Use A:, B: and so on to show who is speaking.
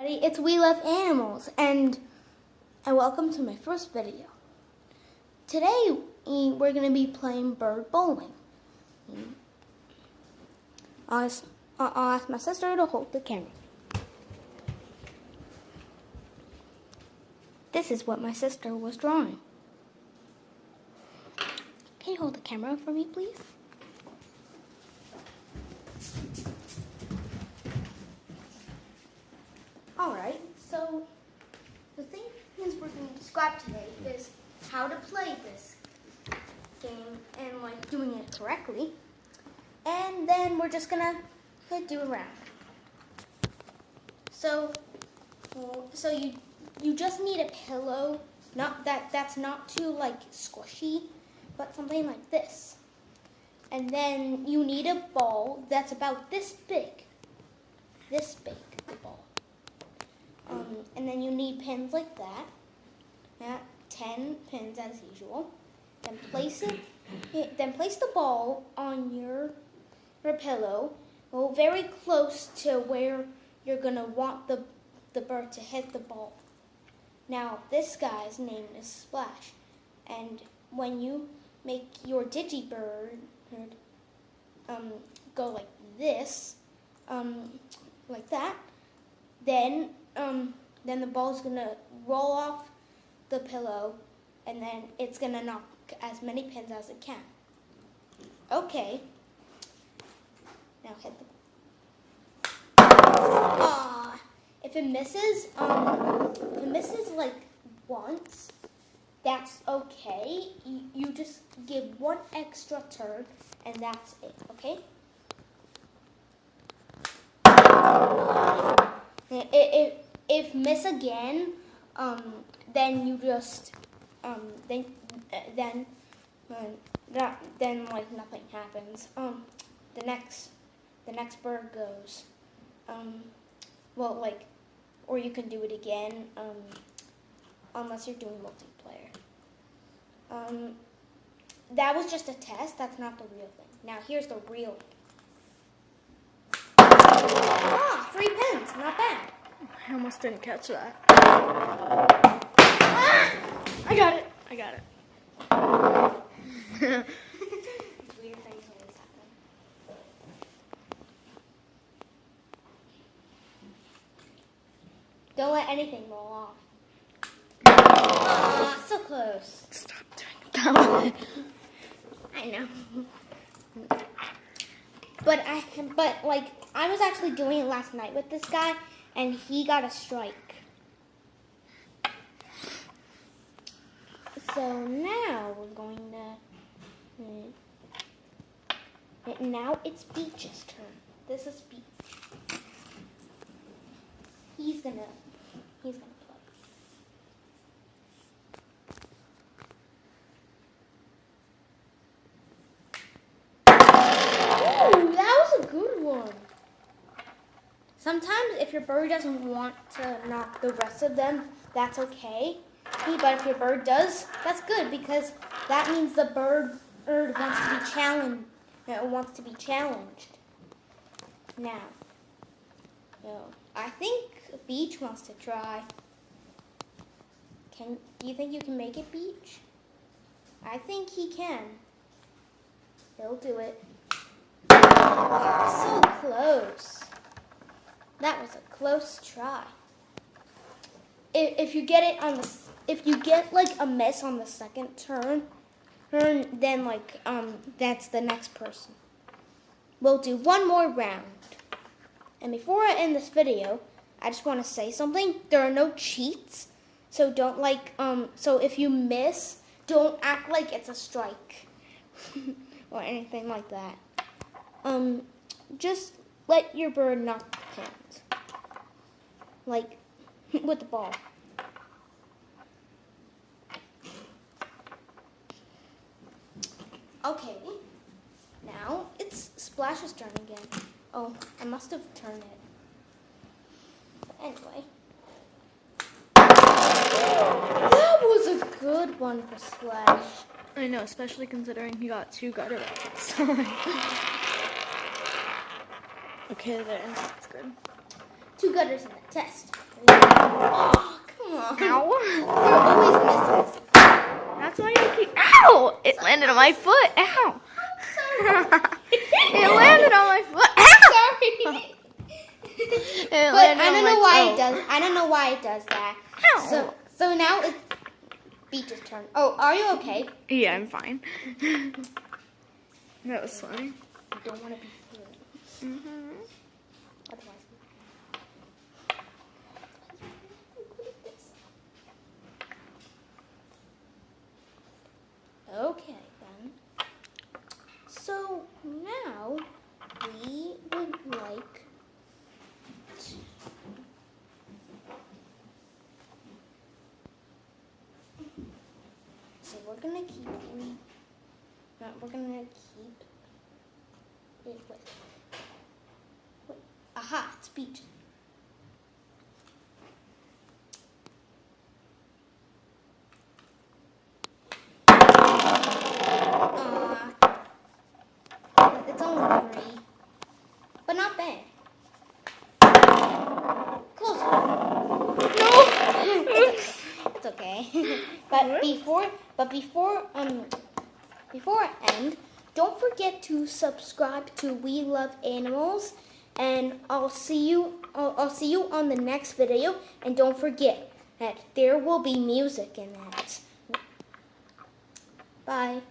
A: It's WiiLove Animals, and welcome to my first video. Today we're going to be playing bird bowling. I'll ask my sister to hold the camera. This is what my sister was drawing. Can you hold the camera for me, please? Alright, so the thing is we're going to describe today is how to play this game and like doing it correctly. And then we're just gonna do a round. So you just need a pillow, that's not too like squishy, but something like this. And then you need a ball that's about this big, the ball. And then you need pins like that. 10 pins as usual. Then place the ball on your pillow, very close to where you're gonna want the bird to hit the ball. Now this guy's name is Splash, and when you make your digibird go like this, like that, then the ball's gonna roll off the pillow, and then it's gonna knock as many pins as it can. Okay. Now hit the ball. If it misses like once, that's okay. You just give one extra turn, and that's it. Okay. If miss again, then you just then like nothing happens. The next bird goes. Or you can do it again, unless you're doing multiplayer. That was just a test. That's not the real thing. Now here's the real thing. 3 pins, not bad.
B: I almost didn't catch that.
A: I got it. Weird things always happen. Don't let anything roll off. So close.
B: Stop doing that.
A: I know. But I was actually doing it last night with this guy, and he got a strike. So now we're going to. Now it's Beach's turn. This is Beach. He's gonna play. Ooh, that was a good one. Sometimes if your bird doesn't want to knock the rest of them, that's okay. But if your bird does, that's good, because that means the bird wants to be challenged. It wants to be challenged. Now, I think Beach wants to try. Do you think you can make it, Beach? I think he can. He'll do it. So close. That was a close try. If you get like a miss on the second turn, then that's the next person. We'll do one more round. And before I end this video, I just want to say something. There are no cheats, so don't so if you miss, don't act like it's a strike or anything like that. Just let your bird knock the pins, like with the ball. Okay, now it's Splash's turn again. Oh, I must have turned it. But anyway. That was a good one for Splash.
B: I know, especially considering he got 2 gutter buckets. Okay, there. That's good.
A: 2 gutters in it. Test. Oh, come on.
B: Ow.
A: You're always missing.
B: That's why I keep. Ow! It landed on my foot. Ow! It landed on my foot. Ow!
A: Sorry.
B: It
A: But
B: landed
A: I
B: on
A: don't
B: my
A: know why
B: toe.
A: it does. I don't know why it does that.
B: Ow.
A: So now it's Beach's turn. Oh, are you okay?
B: Yeah, I'm fine. That was funny.
A: I don't want to be here.
B: Mm-hmm.
A: Otherwise. Okay then. So now we would like to we're gonna keep it with aha, it's Beach. It's only 3, but not bad. Close.
B: No.
A: It's okay. But before I end, don't forget to subscribe to WiiLove Animals, and I'll see you on the next video. And don't forget that there will be music in that. Bye.